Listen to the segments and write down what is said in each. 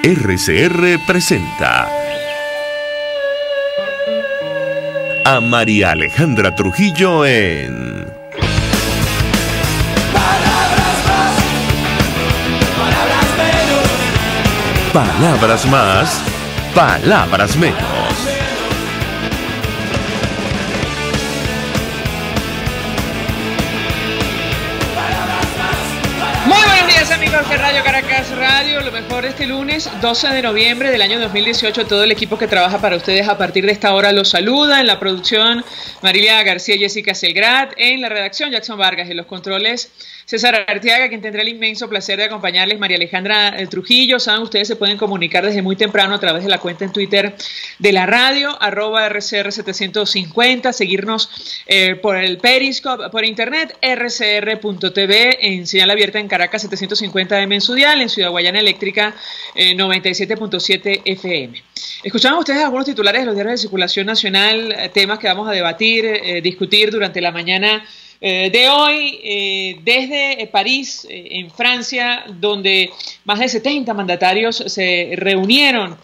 RCR presenta a María Alejandra Trujillo en Palabras más, palabras menos. Palabras más, palabras menos. Amigos de Radio Caracas Radio, lo mejor este lunes 12 de noviembre del año 2018. Todo el equipo que trabaja para ustedes a partir de esta hora los saluda. En la producción, Marilia García y Jessica Selgrat. En la redacción, Jackson Vargas. En los controles, César Arteaga, quien tendrá el inmenso placer de acompañarles, María Alejandra Trujillo. Saben, ustedes se pueden comunicar desde muy temprano a través de la cuenta en Twitter de la radio, @RCR750, seguirnos por el Periscope, por internet, rcr.tv, en señal abierta en Caracas 750M en su dial, en Ciudad Guayana Eléctrica 97.7 FM. Escuchaban ustedes algunos titulares de los diarios de circulación nacional, temas que vamos a debatir, discutir durante la mañana de hoy, desde París, en Francia, donde más de 70 mandatarios se reunieron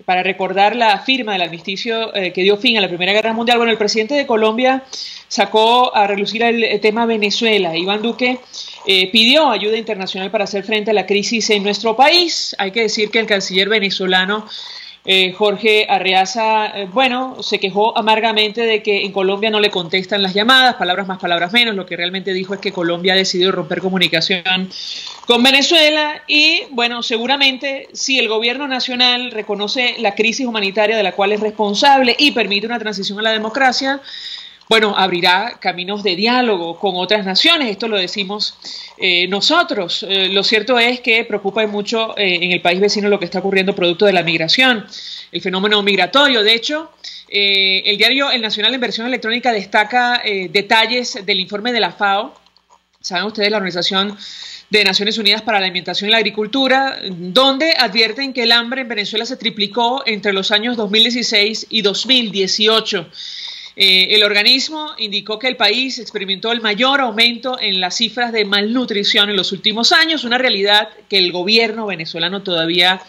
para recordar la firma del armisticio que dio fin a la Primera Guerra Mundial. Bueno, el presidente de Colombia sacó a relucir el tema Venezuela. Iván Duque pidió ayuda internacional para hacer frente a la crisis en nuestro país. Hay que decir que el canciller venezolano Jorge Arreaza, se quejó amargamente de que en Colombia no le contestan las llamadas, palabras más, palabras menos. Lo que realmente dijo es que Colombia ha decidido romper comunicación con Venezuela y, seguramente si el gobierno nacional reconoce la crisis humanitaria de la cual es responsable y permite una transición a la democracia, abrirá caminos de diálogo con otras naciones. Esto lo decimos nosotros. Lo cierto es que preocupa mucho en el país vecino lo que está ocurriendo producto de la migración, el fenómeno migratorio. De hecho, el diario El Nacional de Inversión Electrónica destaca detalles del informe de la FAO. Saben ustedes, la Organización de Naciones Unidas para la Alimentación y la Agricultura, donde advierten que el hambre en Venezuela se triplicó entre los años 2016 y 2018. El organismo indicó que el país experimentó el mayor aumento en las cifras de malnutrición en los últimos años, una realidad que el gobierno venezolano todavía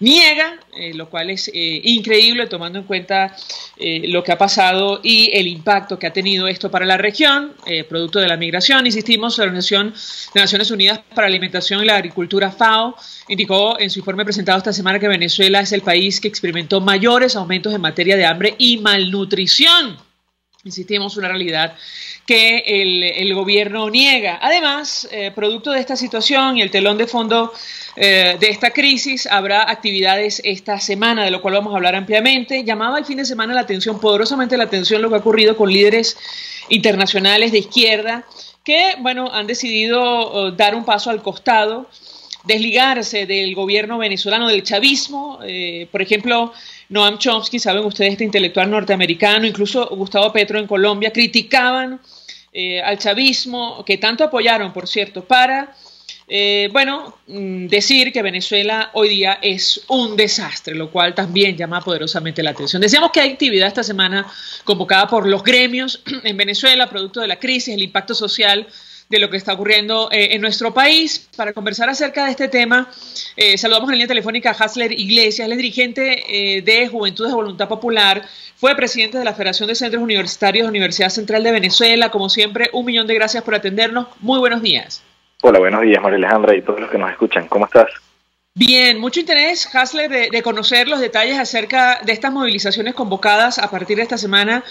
niega, lo cual es increíble tomando en cuenta lo que ha pasado y el impacto que ha tenido esto para la región, producto de la migración. Insistimos, la Organización de Naciones Unidas para la Alimentación y la Agricultura, FAO, indicó en su informe presentado esta semana que Venezuela es el país que experimentó mayores aumentos en materia de hambre y malnutrición. Insistimos, una realidad que el gobierno niega. Además, producto de esta situación y el telón de fondo de esta crisis, habrá actividades esta semana, de lo cual vamos a hablar ampliamente. Llamaba el fin de semana poderosamente la atención, lo que ha ocurrido con líderes internacionales de izquierda que, han decidido dar un paso al costado, desligarse del gobierno venezolano, del chavismo. Por ejemplo, Noam Chomsky, saben ustedes, este intelectual norteamericano, incluso Gustavo Petro en Colombia, criticaban al chavismo, que tanto apoyaron, por cierto, para decir que Venezuela hoy día es un desastre, lo cual también llama poderosamente la atención. Decíamos que hay actividad esta semana convocada por los gremios en Venezuela, producto de la crisis, el impacto social de lo que está ocurriendo en nuestro país. Para conversar acerca de este tema, saludamos en línea telefónica a Hasler Iglesias. Él es dirigente de Juventudes de Voluntad Popular, fue presidente de la Federación de Centros Universitarios de Universidad Central de Venezuela. Como siempre, 1.000.000 de gracias por atendernos. Muy buenos días. Hola, buenos días, María Alejandra, y todos los que nos escuchan. ¿Cómo estás? Bien, mucho interés, Hasler, de conocer los detalles acerca de estas movilizaciones convocadas a partir de esta semana,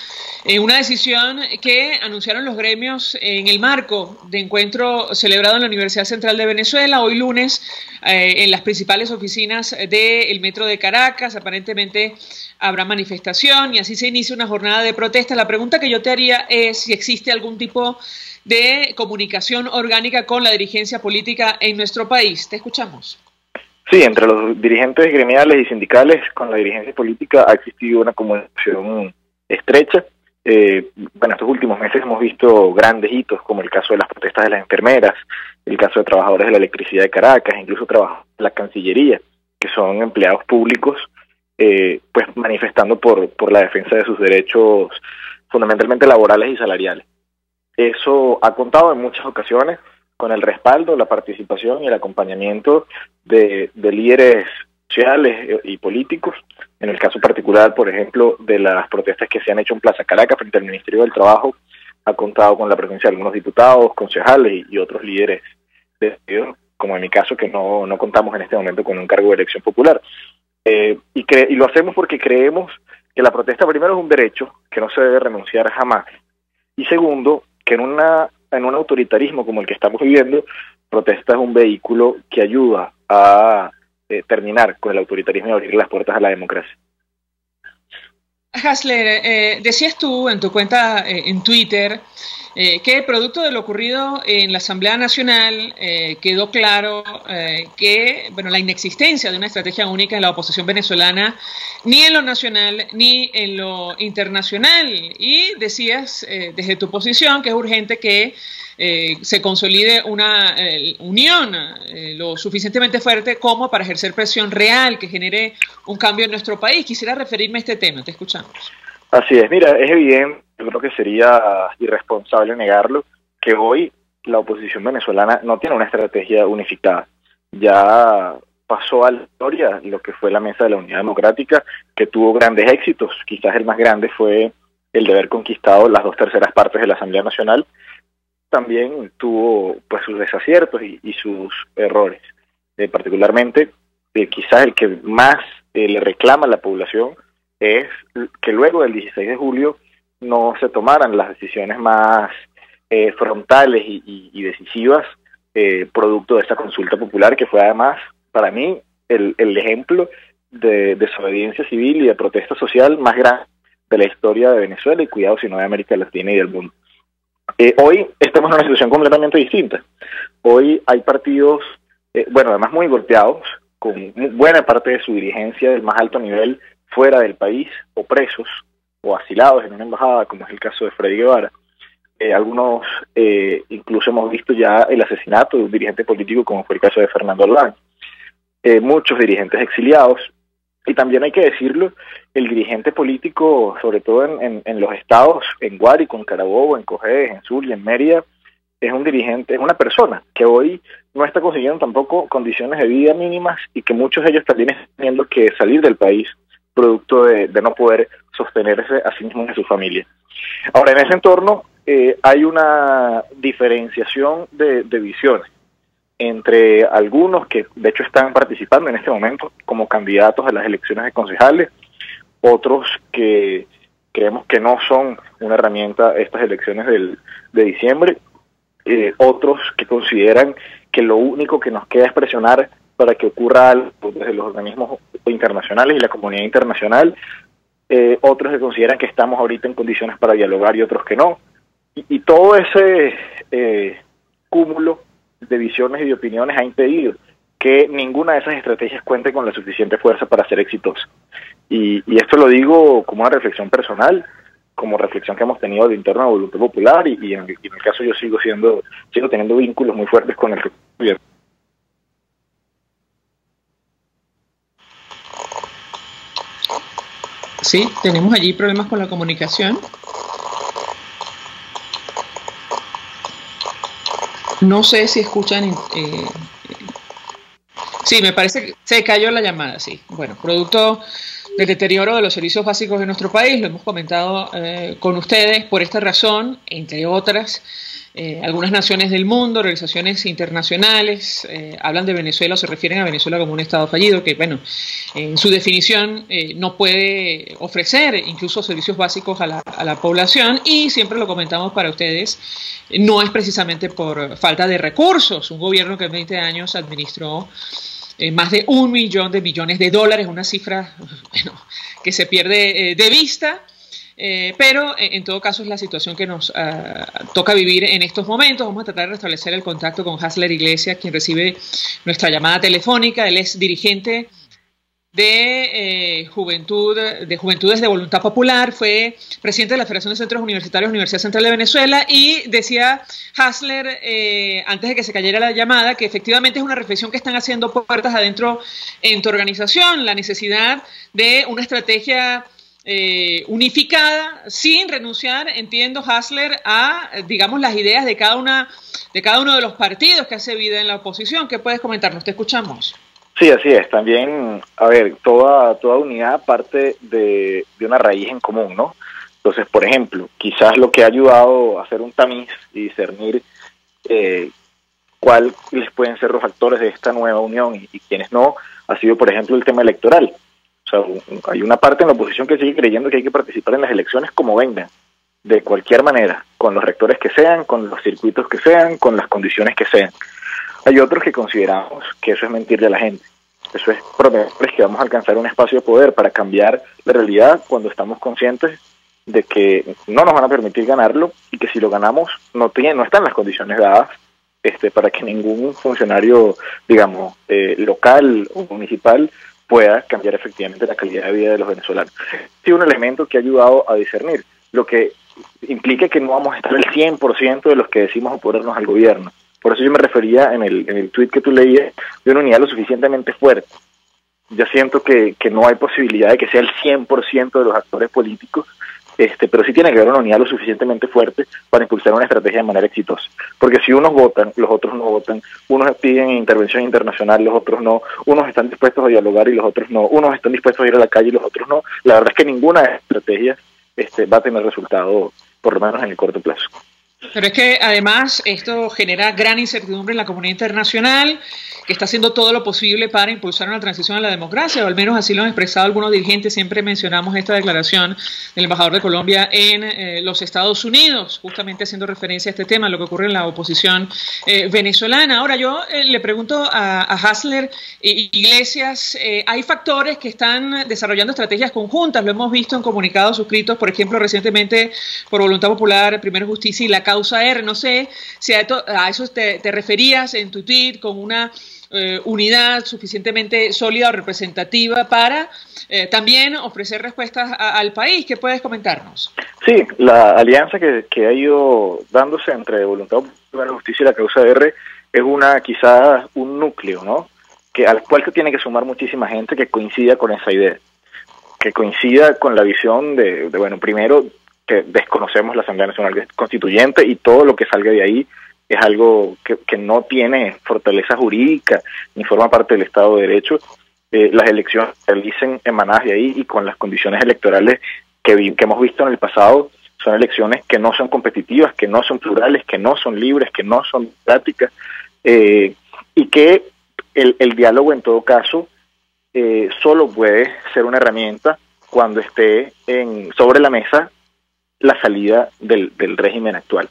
una decisión que anunciaron los gremios en el marco de encuentro celebrado en la Universidad Central de Venezuela, hoy lunes, en las principales oficinas del Metro de Caracas. Aparentemente habrá manifestación y así se inicia una jornada de protesta. La pregunta que yo te haría es si existe algún tipo de comunicación orgánica con la dirigencia política en nuestro país. Te escuchamos. Sí, entre los dirigentes gremiales y sindicales con la dirigencia política ha existido una comunicación estrecha. Estos últimos meses hemos visto grandes hitos, como el caso de las protestas de las enfermeras, el caso de trabajadores de la electricidad de Caracas, incluso trabajadores de la Cancillería, que son empleados públicos, manifestando por la defensa de sus derechos fundamentalmente laborales y salariales. Eso ha contado en muchas ocasiones con el respaldo, la participación y el acompañamiento de líderes sociales y políticos. En el caso particular, por ejemplo, de las protestas que se han hecho en Plaza Caracas frente al Ministerio del Trabajo, ha contado con la presencia de algunos diputados, concejales y otros líderes de partido, como en mi caso, que no contamos en este momento con un cargo de elección popular. Y lo hacemos porque creemos que la protesta, primero, es un derecho que no se debe renunciar jamás, y segundo, que en un autoritarismo como el que estamos viviendo, protesta es un vehículo que ayuda a terminar con el autoritarismo y abrir las puertas a la democracia. Hasler, decías tú en tu cuenta en Twitter que producto de lo ocurrido en la Asamblea Nacional quedó claro que la inexistencia de una estrategia única en la oposición venezolana, ni en lo nacional ni en lo internacional, y decías desde tu posición que es urgente que se consolide una unión lo suficientemente fuerte como para ejercer presión real que genere un cambio en nuestro país. Quisiera referirme a este tema, te escuchamos. Así es, mira, es evidente, yo creo que sería irresponsable negarlo, que hoy la oposición venezolana no tiene una estrategia unificada. Ya pasó a la historia lo que fue la Mesa de la Unidad Democrática, que tuvo grandes éxitos. Quizás el más grande fue el de haber conquistado las 2/3 partes de la Asamblea Nacional. También tuvo pues sus desaciertos y sus errores. Particularmente, quizás el que más le reclama a la población es que luego del 16 de julio no se tomaran las decisiones más frontales y decisivas producto de esta consulta popular, que fue además, para mí, el ejemplo de desobediencia civil y de protesta social más grande de la historia de Venezuela y, cuidado, si no de América Latina y del mundo. Hoy estamos en una situación completamente distinta. Hoy hay partidos, además muy golpeados, con buena parte de su dirigencia del más alto nivel fuera del país, o presos, o asilados en una embajada, como es el caso de Freddy Guevara. Algunos, incluso hemos visto ya el asesinato de un dirigente político, como fue el caso de Fernando Albán. Muchos dirigentes exiliados, y también hay que decirlo, el dirigente político, sobre todo en los estados, en Guárico, en Carabobo, en Cojedes, en Zulia, en Mérida, es un dirigente, es una persona que hoy no está consiguiendo tampoco condiciones de vida mínimas, y que muchos de ellos también están teniendo que salir del país producto de no poder sostenerse a sí mismos y a su familia. Ahora, en ese entorno hay una diferenciación de visiones entre algunos que de hecho están participando en este momento como candidatos a las elecciones de concejales, otros que creemos que no son una herramienta estas elecciones de diciembre, otros que consideran que lo único que nos queda es presionar para que ocurra algo desde los organismos internacionales y la comunidad internacional, otros que consideran que estamos ahorita en condiciones para dialogar y otros que no, y todo ese cúmulo de visiones y de opiniones ha impedido que ninguna de esas estrategias cuente con la suficiente fuerza para ser exitosa. Y esto lo digo como una reflexión personal, como reflexión que hemos tenido de interno de Voluntad Popular, y en el caso yo sigo teniendo vínculos muy fuertes con el gobierno. Sí, tenemos allí problemas con la comunicación. No sé si escuchan. Sí, me parece que se cayó la llamada, sí. Bueno, producto del deterioro de los servicios básicos de nuestro país, lo hemos comentado con ustedes. Por esta razón, entre otras, algunas naciones del mundo, organizaciones internacionales, hablan de Venezuela o se refieren a Venezuela como un estado fallido que, bueno, en su definición no puede ofrecer incluso servicios básicos a la población, y siempre lo comentamos para ustedes, no es precisamente por falta de recursos. Un gobierno que en 20 años administró más de $1 millón de millones de dólares, una cifra que se pierde de vista. Pero en todo caso es la situación que nos toca vivir en estos momentos. Vamos a tratar de restablecer el contacto con Hasler Iglesias, quien recibe nuestra llamada telefónica. Él es dirigente de Juventudes de Voluntad Popular, fue presidente de la Federación de Centros Universitarios Universidad Central de Venezuela, y decía Hasler, antes de que se cayera la llamada, que efectivamente es una reflexión que están haciendo puertas adentro en tu organización, la necesidad de una estrategia unificada, sin renunciar, entiendo, Hasler, a, digamos, las ideas de cada uno de los partidos que hace vida en la oposición. ¿Qué puedes comentarnos? Te escuchamos. Sí, así es. También, a ver, toda unidad parte de una raíz en común, ¿no? Entonces, por ejemplo, quizás lo que ha ayudado a hacer un tamiz y discernir cuáles pueden ser los actores de esta nueva unión y quienes no, ha sido, por ejemplo, el tema electoral. O sea, hay una parte en la oposición que sigue creyendo que hay que participar en las elecciones como vengan, de cualquier manera, con los rectores que sean, con los circuitos que sean, con las condiciones que sean. Hay otros que consideramos que eso es mentirle a la gente. Eso es prometerles que vamos a alcanzar un espacio de poder para cambiar la realidad cuando estamos conscientes de que no nos van a permitir ganarlo y que si lo ganamos no están las condiciones dadas para que ningún funcionario, digamos, local o municipal pueda cambiar efectivamente la calidad de vida de los venezolanos. Es un elemento que ha ayudado a discernir, lo que implica que no vamos a estar el 100% de los que decimos oponernos al gobierno. Por eso yo me refería en el tuit que tú leías de una unidad lo suficientemente fuerte. Yo siento que no hay posibilidad de que sea el 100% de los actores políticos, pero sí tiene que haber una unidad lo suficientemente fuerte para impulsar una estrategia de manera exitosa. Porque si unos votan, los otros no votan, unos piden intervención internacional, los otros no, unos están dispuestos a dialogar y los otros no, unos están dispuestos a ir a la calle y los otros no, la verdad es que ninguna de las estrategias va a tener resultado, por lo menos en el corto plazo. Pero es que además esto genera gran incertidumbre en la comunidad internacional, que está haciendo todo lo posible para impulsar una transición a la democracia, o al menos así lo han expresado algunos dirigentes. Siempre mencionamos esta declaración del embajador de Colombia en los Estados Unidos, justamente haciendo referencia a este tema, lo que ocurre en la oposición venezolana. Ahora yo le pregunto a Hasler Iglesias, hay factores que están desarrollando estrategias conjuntas, lo hemos visto en comunicados suscritos, por ejemplo, recientemente por Voluntad Popular, Primero Justicia y la Causa R. No sé si a eso te referías en tu tweet, con una unidad suficientemente sólida o representativa para también ofrecer respuestas al país. ¿Qué puedes comentarnos? Sí, la alianza que ha ido dándose entre Voluntad Popular, Justicia y la Causa R es quizás un núcleo, ¿no? Al cual se tiene que sumar muchísima gente que coincida con esa idea, que coincida con la visión de bueno, primero, que desconocemos la Asamblea Nacional Constituyente y todo lo que salga de ahí es algo que no tiene fortaleza jurídica ni forma parte del Estado de Derecho. Las elecciones se realicen emanadas de ahí y con las condiciones electorales que hemos visto en el pasado, son elecciones que no son competitivas, que no son plurales, que no son libres, que no son democráticas, y que el diálogo en todo caso solo puede ser una herramienta cuando esté sobre la mesa la salida del régimen actual.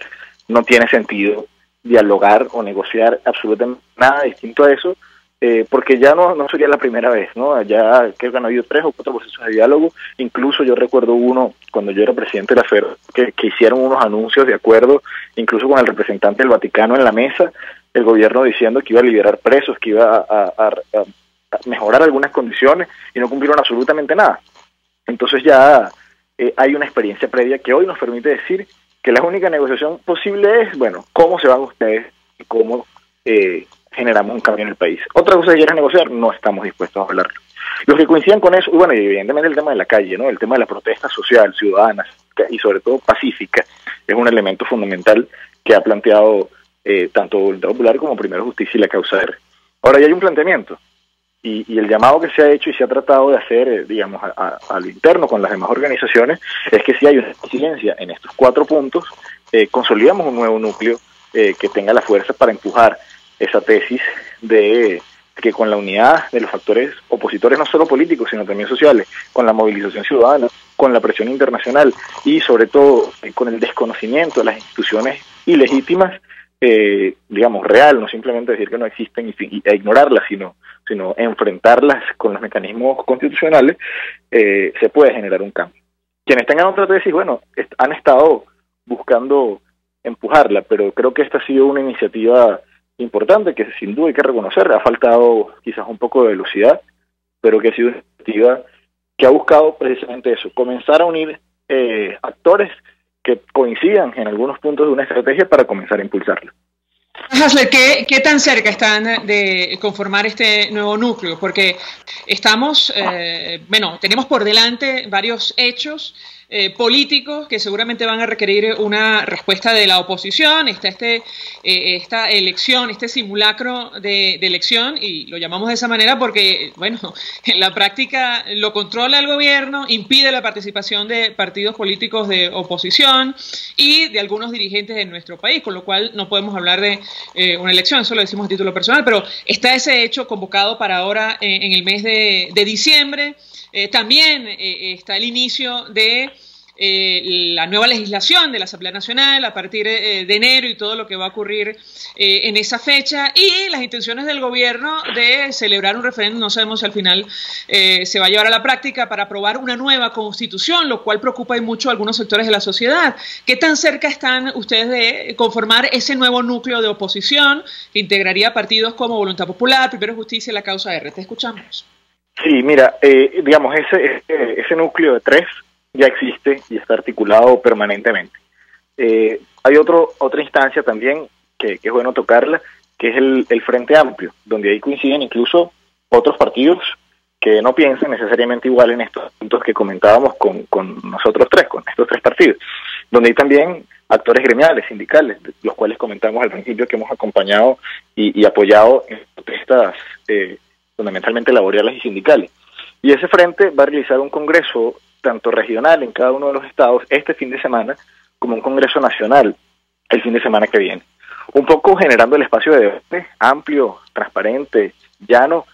No tiene sentido dialogar o negociar absolutamente nada distinto a eso, porque ya no sería la primera vez, ¿no? Ya creo que han habido 3 o 4 procesos de diálogo. Incluso yo recuerdo uno cuando yo era presidente de la FER, que hicieron unos anuncios de acuerdo, incluso con el representante del Vaticano en la mesa, el gobierno diciendo que iba a liberar presos, que iba a mejorar algunas condiciones, y no cumplieron absolutamente nada. Entonces ya hay una experiencia previa que hoy nos permite decir que la única negociación posible es, bueno, cómo se van ustedes y cómo generamos un cambio en el país. Otra cosa que quieran negociar, no estamos dispuestos a hablarlo. Los que coincidan con eso, y bueno, y evidentemente el tema de la calle, ¿no? El tema de la protesta social, ciudadana y sobre todo pacífica, es un elemento fundamental que ha planteado tanto Voluntad Popular como Primero Justicia y la Causa R. Ahora ya hay un planteamiento, y el llamado que se ha hecho y se ha tratado de hacer, digamos, a lo interno con las demás organizaciones, es que si hay una coincidencia en estos 4 puntos, consolidamos un nuevo núcleo que tenga la fuerza para empujar esa tesis de que con la unidad de los factores opositores, no solo políticos, sino también sociales, con la movilización ciudadana, con la presión internacional y sobre todo con el desconocimiento de las instituciones ilegítimas, digamos, real, no simplemente decir que no existen e ignorarlas, sino enfrentarlas con los mecanismos constitucionales, se puede generar un cambio. Quienes tengan otra tesis, bueno, han estado buscando empujarla, pero creo que esta ha sido una iniciativa importante que sin duda hay que reconocer. Ha faltado quizás un poco de velocidad, pero que ha sido una iniciativa que ha buscado precisamente eso, comenzar a unir actores que coincidan en algunos puntos de una estrategia para comenzar a impulsarla. Hasler, ¿qué tan cerca están de conformar este nuevo núcleo? Porque estamos, tenemos por delante varios hechos políticos que seguramente van a requerir una respuesta de la oposición. Está esta elección, este simulacro de elección, y lo llamamos de esa manera porque, bueno, en la práctica lo controla el gobierno, impide la participación de partidos políticos de oposición y de algunos dirigentes de nuestro país, con lo cual no podemos hablar de una elección, eso lo decimos a título personal, pero está ese hecho convocado para ahora en el mes de diciembre. También está el inicio de la nueva legislación de la Asamblea Nacional a partir de enero y todo lo que va a ocurrir en esa fecha, y las intenciones del gobierno de celebrar un referéndum. No sabemos si al final se va a llevar a la práctica para aprobar una nueva constitución, lo cual preocupa y mucho a algunos sectores de la sociedad. ¿Qué tan cerca están ustedes de conformar ese nuevo núcleo de oposición que integraría partidos como Voluntad Popular, Primero Justicia y la Causa R? Te escuchamos. Sí, mira, digamos, ese núcleo de tres ya existe y está articulado permanentemente. Hay otra instancia también que es bueno tocarla, que es el Frente Amplio, donde ahí coinciden incluso otros partidos que no piensan necesariamente igual en estos puntos que comentábamos con nosotros tres, con estos tres partidos, donde hay también actores gremiales, sindicales, los cuales comentamos al principio que hemos acompañado y apoyado en protestas fundamentalmente laborales y sindicales. Y ese frente va a realizar un congreso tanto regional en cada uno de los estados este fin de semana, como un congreso nacional el fin de semana que viene. Un poco generando el espacio de debate amplio, transparente, llano,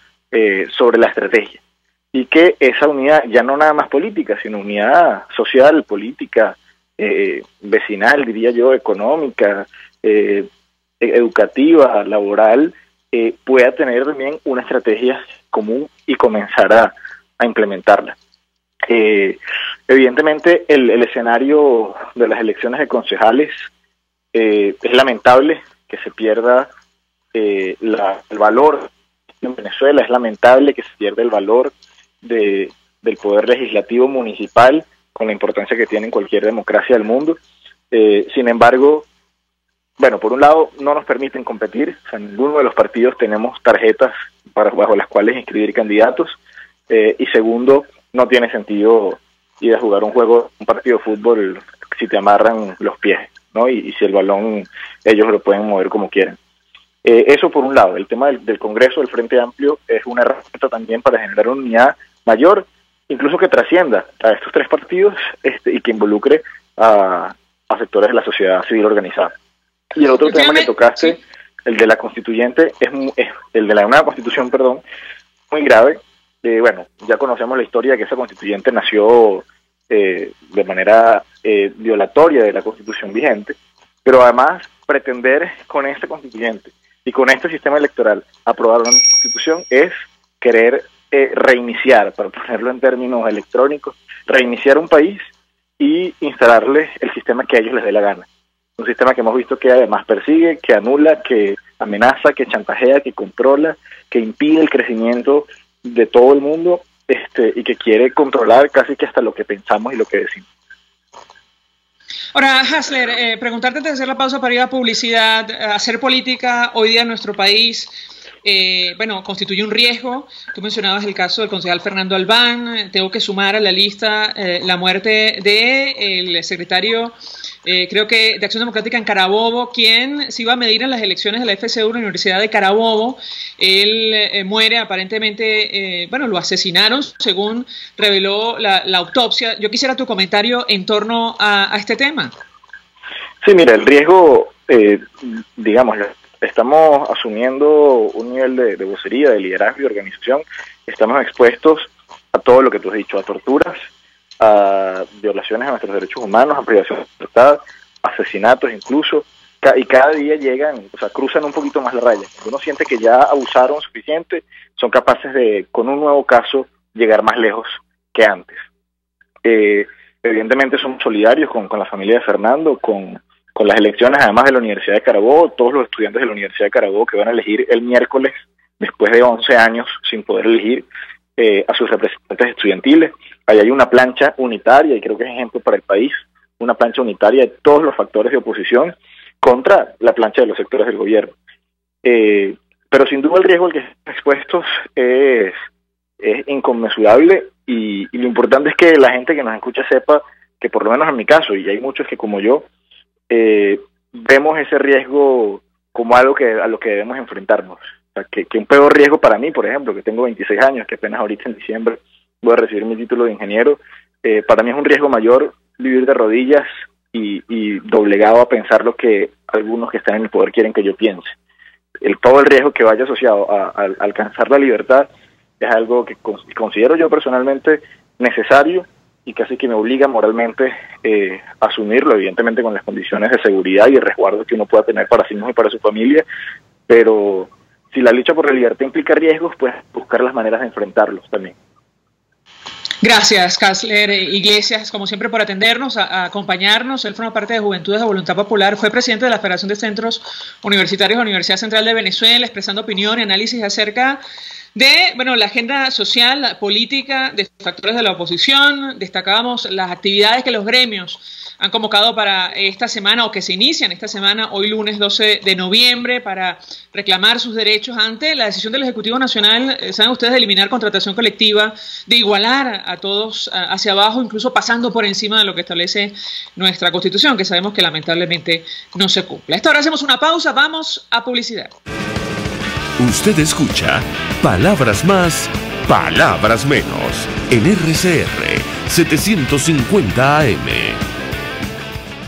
sobre la estrategia. Y que esa unidad, ya no nada más política, sino unidad social, política, vecinal, diría yo, económica, educativa, laboral, pueda tener también una estrategia común y comenzar a implementarla. Evidentemente el escenario de las elecciones de concejales es lamentable que se pierda el valor en Venezuela, es lamentable que se pierda el valor del poder legislativo municipal con la importancia que tiene en cualquier democracia del mundo. Sin embargo, bueno, por un lado no nos permiten competir, o sea, ninguno de los partidos tenemos tarjetas bajo las cuales inscribir candidatos, y segundo, no tiene sentido ir a jugar un partido de fútbol si te amarran los pies, ¿no? Y si el balón ellos lo pueden mover como quieran. Eso por un lado. El tema del Congreso del Frente Amplio es una herramienta también para generar una unidad mayor, incluso que trascienda a estos tres partidos y que involucre a sectores de la sociedad civil organizada. Y el otro tema que tocaste, sí, el de la constituyente, el de la nueva constitución, perdón, muy grave. Bueno, ya conocemos la historia de que esa constituyente nació de manera violatoria de la constitución vigente, pero además pretender con esta constituyente y con este sistema electoral aprobar una constitución es querer reiniciar, para ponerlo en términos electrónicos, reiniciar un país y instalarle el sistema que a ellos les dé la gana. Un sistema que hemos visto que además persigue, que anula, que amenaza, que chantajea, que controla, que impide el crecimiento de todo el mundo, y que quiere controlar casi que hasta lo que pensamos y lo que decimos. Ahora, Hasler, preguntarte antes de hacer la pausa para ir a publicidad, hacer política hoy día en nuestro país, bueno, constituye un riesgo. Tú mencionabas el caso del concejal Fernando Albán. Tengo que sumar a la lista la muerte del secretario, creo que de Acción Democrática en Carabobo, quien se iba a medir en las elecciones de la FCU, la Universidad de Carabobo. Él muere aparentemente, bueno, lo asesinaron, según reveló la autopsia. Yo quisiera tu comentario en torno a este tema. Sí, mira, el riesgo, digamos, estamos asumiendo un nivel de vocería, de liderazgo y organización. Estamos expuestos a todo lo que tú has dicho, a torturas, a violaciones a nuestros derechos humanos, a privación de libertad, asesinatos incluso, y cada día llegan, o sea, cruzan un poquito más la raya. Uno siente que ya abusaron suficiente, son capaces de, con un nuevo caso, llegar más lejos que antes. Evidentemente somos solidarios con la familia de Fernando, con las elecciones además de la Universidad de Carabobo, todos los estudiantes de la Universidad de Carabobo que van a elegir el miércoles, después de 11 años sin poder elegir a sus representantes estudiantiles. Ahí hay una plancha unitaria, y creo que es ejemplo para el país, una plancha unitaria de todos los factores de oposición contra la plancha de los sectores del gobierno. Pero sin duda el riesgo al que están expuestos es inconmensurable, y lo importante es que la gente que nos escucha sepa que por lo menos en mi caso, y hay muchos que como yo, vemos ese riesgo como algo a lo que debemos enfrentarnos. O sea, que un peor riesgo para mí, por ejemplo, que tengo 26 años, que apenas ahorita en diciembre voy a recibir mi título de ingeniero, para mí es un riesgo mayor vivir de rodillas y doblegado a pensar lo que algunos que están en el poder quieren que yo piense. Todo el riesgo que vaya asociado a alcanzar la libertad es algo que considero yo personalmente necesario y casi que me obliga moralmente a asumirlo, evidentemente con las condiciones de seguridad y de resguardo que uno pueda tener para sí mismo y para su familia, pero si la lucha por la libertad implica riesgos, pues buscar las maneras de enfrentarlos también. Gracias, Kassler Iglesias, como siempre, por atendernos, a acompañarnos. Él forma parte de Juventudes de Voluntad Popular, fue presidente de la Federación de Centros Universitarios de la Universidad Central de Venezuela, expresando opinión y análisis acerca de la agenda social, la política, de factores de la oposición. Destacábamos las actividades que los gremios han convocado para esta semana o que se inician esta semana, hoy lunes 12 de noviembre, para reclamar sus derechos ante la decisión del Ejecutivo Nacional, saben ustedes, de eliminar contratación colectiva, de igualar a todos hacia abajo, incluso pasando por encima de lo que establece nuestra Constitución, que sabemos que lamentablemente no se cumple. A esta hora hacemos una pausa, vamos a publicidad. Usted escucha Palabras Más, Palabras Menos en RCR 750 AM.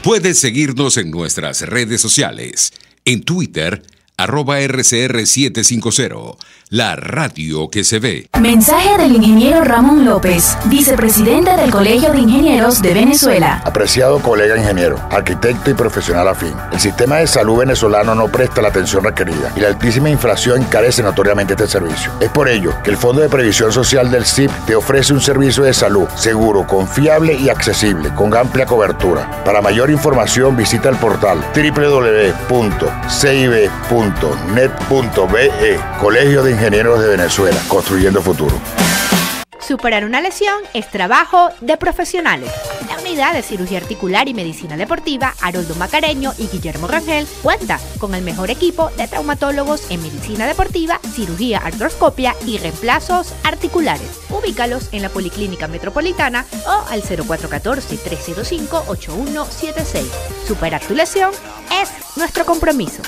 Puedes seguirnos en nuestras redes sociales. En Twitter, @RCR750, la radio que se ve. Mensaje del ingeniero Ramón López, vicepresidente del Colegio de Ingenieros de Venezuela. Apreciado colega ingeniero, arquitecto y profesional afín, el sistema de salud venezolano no presta la atención requerida y la altísima inflación encarece notoriamente este servicio. Es por ello que el Fondo de Previsión Social del CIP te ofrece un servicio de salud seguro, confiable y accesible, con amplia cobertura. Para mayor información visita el portal www.cib.net.be. Colegio de Ingenieros de Venezuela, construyendo futuro. Superar una lesión es trabajo de profesionales. La unidad de cirugía articular y medicina deportiva Haroldo Macareño y Guillermo Rangel cuenta con el mejor equipo de traumatólogos en medicina deportiva, cirugía artroscopia y reemplazos articulares. Ubícalos en la Policlínica Metropolitana o al 0414-305-8176. Superar tu lesión es nuestro compromiso.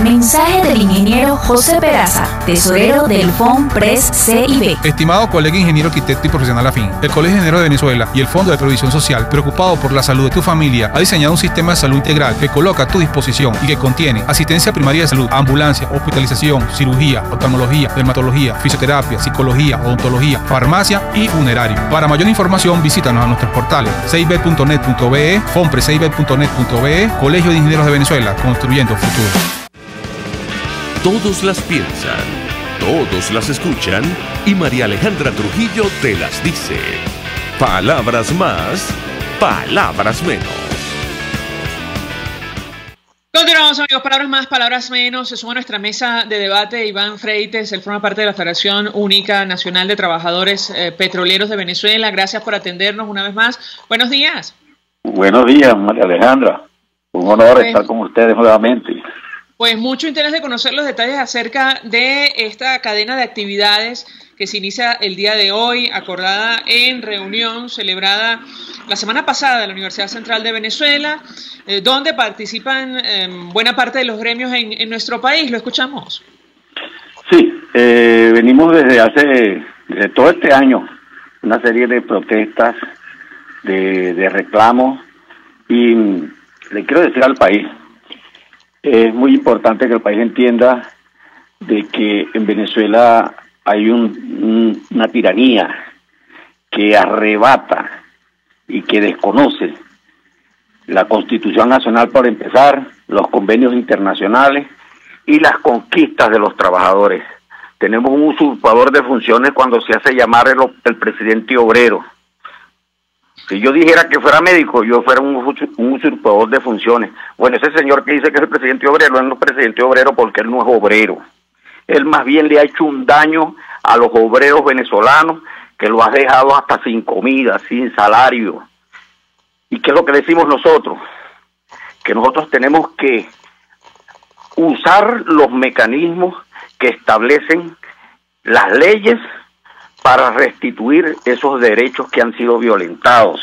Mensaje del ingeniero José Peraza, tesorero del FONPRES CIB. Estimado colega ingeniero, arquitecto y profesional afín, el Colegio de Ingenieros de Venezuela y el Fondo de Previsión Social, preocupado por la salud de tu familia, ha diseñado un sistema de salud integral que coloca a tu disposición y que contiene asistencia primaria de salud, ambulancia, hospitalización, cirugía, oftalmología, dermatología, fisioterapia, psicología, odontología, farmacia y funerario. Para mayor información, visítanos a nuestros portales cib.net.be, fonprescib.net.be, Colegio de Ingenieros de Venezuela, construyendo futuro. Todos las piensan, todos las escuchan y María Alejandra Trujillo te las dice. Palabras más, palabras menos. Continuamos, amigos. Palabras más, palabras menos. Se suma a nuestra mesa de debate Iván Freites. Él forma parte de la Federación Única Nacional de Trabajadores Petroleros de Venezuela. Gracias por atendernos una vez más. Buenos días. Buenos días, María Alejandra. Un honor estar con ustedes nuevamente. Pues mucho interés de conocer los detalles acerca de esta cadena de actividades que se inicia el día de hoy, acordada en reunión celebrada la semana pasada en la Universidad Central de Venezuela, donde participan buena parte de los gremios en nuestro país. ¿Lo escuchamos? Sí, venimos desde todo este año, una serie de protestas, de reclamos, y le quiero decir al país, es muy importante que el país entienda de que en Venezuela hay una tiranía que arrebata y que desconoce la Constitución Nacional, por empezar, los convenios internacionales y las conquistas de los trabajadores. Tenemos un usurpador de funciones cuando se hace llamar el presidente obrero. Si yo dijera que fuera médico, yo fuera un usurpador de funciones. Bueno, ese señor que dice que es el presidente obrero, no es presidente obrero porque él no es obrero. Él más bien le ha hecho un daño a los obreros venezolanos, que lo ha dejado hasta sin comida, sin salario. ¿Y qué es lo que decimos nosotros? Que nosotros tenemos que usar los mecanismos que establecen las leyes para restituir esos derechos que han sido violentados.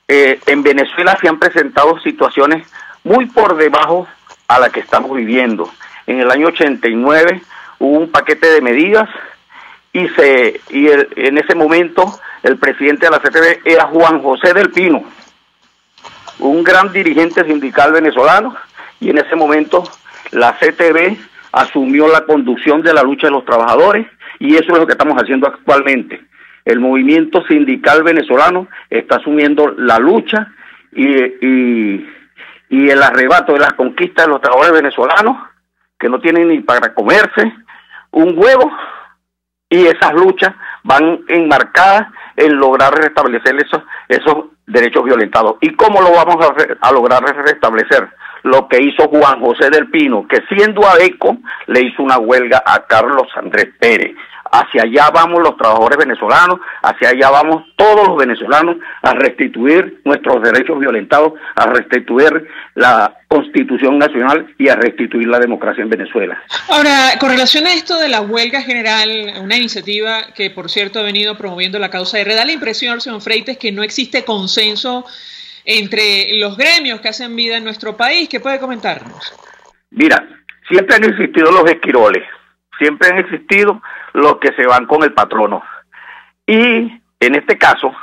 en Venezuela se han presentado situaciones muy por debajo a la que estamos viviendo. En el año 89 hubo un paquete de medidas en ese momento el presidente de la CTB era Juan José del Pino, un gran dirigente sindical venezolano, y en ese momento la CTB asumió la conducción de la lucha de los trabajadores, y eso es lo que estamos haciendo actualmente. El movimiento sindical venezolano está asumiendo la lucha y el arrebato de las conquistas de los trabajadores venezolanos, que no tienen ni para comerse un huevo, y esas luchas van enmarcadas en lograr restablecer esos derechos violentados. ¿Y cómo lo vamos a lograr restablecer? Lo que hizo Juan José del Pino, que siendo ADECO le hizo una huelga a Carlos Andrés Pérez. Hacia allá vamos los trabajadores venezolanos, hacia allá vamos todos los venezolanos a restituir nuestros derechos violentados, a restituir la Constitución Nacional y a restituir la democracia en Venezuela. Ahora, con relación a esto de la huelga general, una iniciativa que por cierto ha venido promoviendo la causa R, da la impresión, señor Freites, que no existe consenso entre los gremios que hacen vida en nuestro país. ¿Qué puede comentarnos? Mira, siempre han existido los esquiroles, siempre han existido los que se van con el patrono. Y en este caso,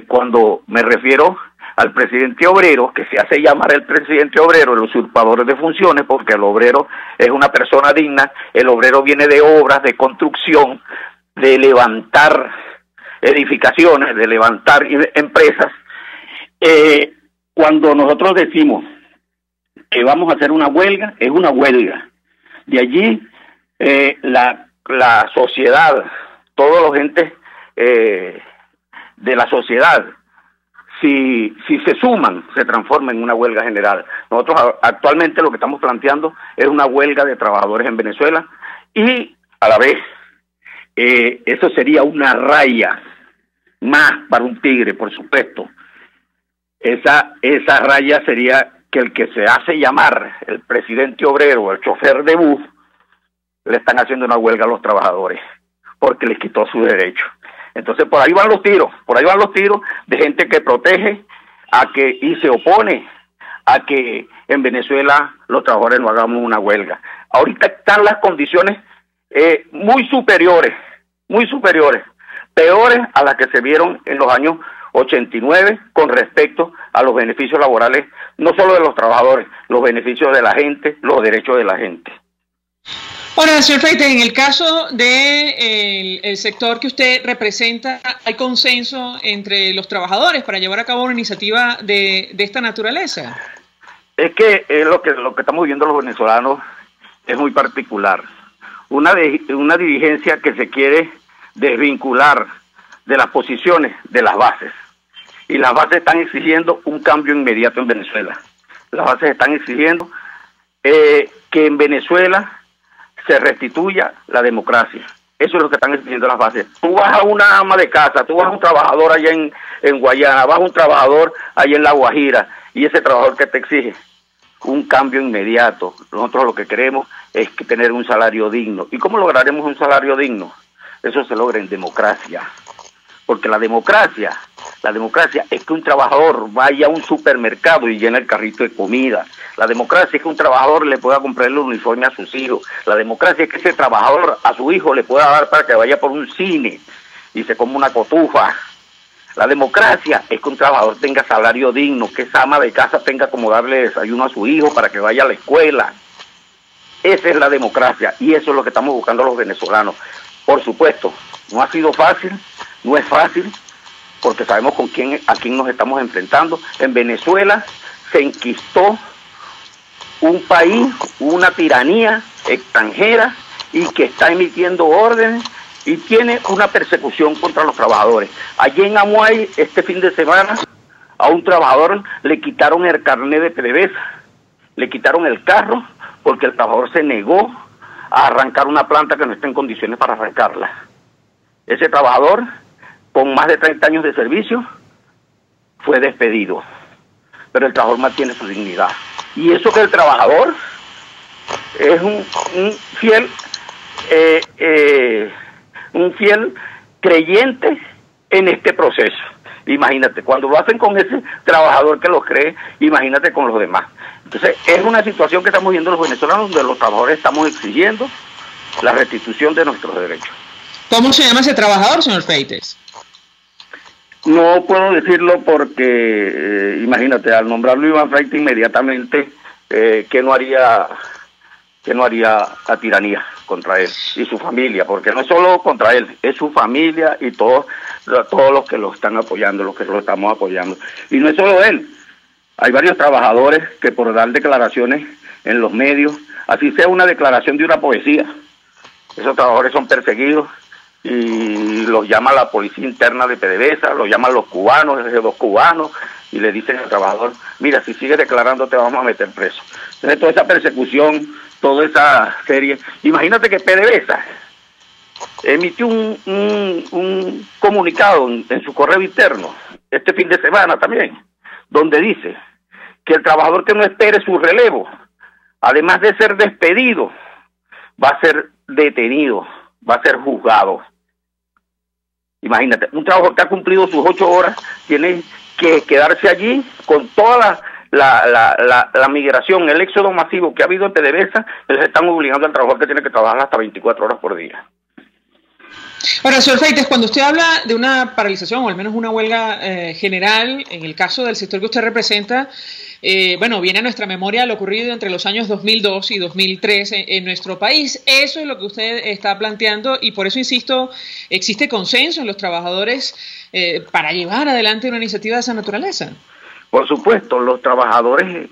cuando me refiero al presidente obrero, que se hace llamar el presidente obrero, el usurpador de funciones, porque el obrero es una persona digna, el obrero viene de obras, de construcción, de levantar edificaciones, de levantar empresas. Cuando nosotros decimos que vamos a hacer una huelga, es una huelga. De allí la sociedad, todos los entes de la sociedad, si se suman, se transforma en una huelga general. Nosotros actualmente lo que estamos planteando es una huelga de trabajadores en Venezuela, y a la vez eso sería una raya más para un tigre, por supuesto. Esa raya sería que el que se hace llamar el presidente obrero, el chofer de bus, le están haciendo una huelga a los trabajadores porque les quitó su derecho. Entonces por ahí van los tiros de gente que protege y se opone a que en Venezuela los trabajadores no hagamos una huelga. Ahorita están las condiciones muy superiores, peores a las que se vieron en los años 89 con respecto a los beneficios laborales, no solo de los trabajadores, los beneficios de la gente, los derechos de la gente. Ahora, señor Freites, en el caso de el sector que usted representa, ¿hay consenso entre los trabajadores para llevar a cabo una iniciativa de esta naturaleza? Es que lo que estamos viviendo los venezolanos es muy particular. Una dirigencia que se quiere desvincular de las posiciones de las bases. Y las bases están exigiendo un cambio inmediato en Venezuela. Las bases están exigiendo que en Venezuela se restituya la democracia. Eso es lo que están exigiendo las bases. Tú vas a una ama de casa, tú vas a un trabajador allá en Guayana, vas a un trabajador allá en La Guajira, y ese trabajador que te exige un cambio inmediato. Nosotros lo que queremos es tener un salario digno. ¿Y cómo lograremos un salario digno? Eso se logra en democracia. Porque la democracia es que un trabajador vaya a un supermercado y llene el carrito de comida. La democracia es que un trabajador le pueda comprar el uniforme a sus hijos. La democracia es que ese trabajador a su hijo le pueda dar para que vaya por un cine y se coma una cotufa. La democracia es que un trabajador tenga salario digno, que esa ama de casa tenga como darle desayuno a su hijo para que vaya a la escuela. Esa es la democracia, y eso es lo que estamos buscando los venezolanos. Por supuesto, no ha sido fácil, no es fácil, porque sabemos a quién nos estamos enfrentando. En Venezuela se enquistó un país, una tiranía extranjera, y que está emitiendo órdenes y tiene una persecución contra los trabajadores. Allí en Amuay, este fin de semana, a un trabajador le quitaron el carnet de PDVSA, le quitaron el carro, porque el trabajador se negó a arrancar una planta que no está en condiciones para arrancarla. Ese trabajador, con más de 30 años de servicio, fue despedido. Pero el trabajador mantiene su dignidad. Y eso que el trabajador es un fiel creyente en este proceso. Imagínate, cuando lo hacen con ese trabajador que lo cree, imagínate con los demás. Entonces, es una situación que estamos viendo los venezolanos, donde los trabajadores estamos exigiendo la restitución de nuestros derechos. ¿Cómo se llama ese trabajador, señor Freites? No puedo decirlo porque, imagínate, al nombrarlo Iván Freites inmediatamente, que no haría la tiranía contra él y su familia, porque no es solo contra él, es su familia y todos los que lo están apoyando, los que lo estamos apoyando. Y no es solo él, hay varios trabajadores que por dar declaraciones en los medios, así sea una declaración de una poesía, esos trabajadores son perseguidos y los llama la policía interna de PDVSA, los llaman los cubanos, esos dos cubanos, y le dicen al trabajador, mira, si sigues declarando te vamos a meter preso. Entonces toda esa persecución, toda esa serie, imagínate que PDVSA emitió un comunicado en su correo interno, este fin de semana también, donde dice que el trabajador que no espere su relevo, además de ser despedido, va a ser detenido, va a ser juzgado. Imagínate, un trabajador que ha cumplido sus 8 horas tiene que quedarse allí con toda la migración, el éxodo masivo que ha habido en PDVSA. Les están obligando al trabajador que tiene que trabajar hasta 24 horas por día. Ahora, señor Freites, cuando usted habla de una paralización o al menos una huelga general, en el caso del sector que usted representa, bueno, viene a nuestra memoria lo ocurrido entre los años 2002 y 2003 en nuestro país. Eso es lo que usted está planteando y por eso, insisto, existe consenso en los trabajadores para llevar adelante una iniciativa de esa naturaleza. Por supuesto, los trabajadores